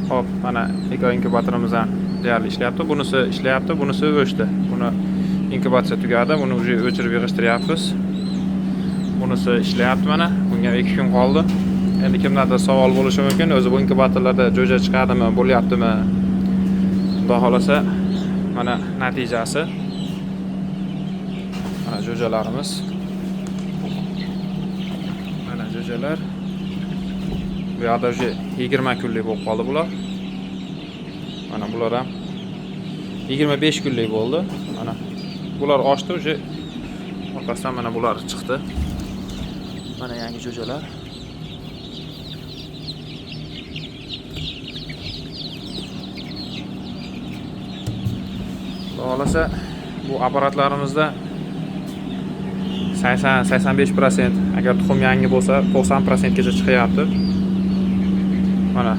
Hop, mana eko inkubatorimiz ham deyarli ishlayapti. Bunisi ishlayapti, bunisi o'chdi. Buni inkubatsiya tugadi. Buni уже o'chirib yig'ishtiryapmiz. Bunisi ishlayapti mana. Bunga 2 kun qoldi. Endi kimlardir savol bo'lishi mumkin, o'zi bu inkubatorlarda jo'ja chiqadimi, bo'lyaptimi? Xudo xolasa, mana natijasi. Mana jo'jalarimiz. Mana jo'jalar. Bu yerda уже 20 kunlik bo'lib qoldi bular. Mana bular ham 25 kunlik bo'ldi. Mana bular ochdi уже. Orqasidan mana bular chiqdi. Mana yangi jo'jalar. Xolasa bu apparatlarimizda 80-85%, agar tuxum yangi bo'lsa 90% gacha chiqyapti. Mana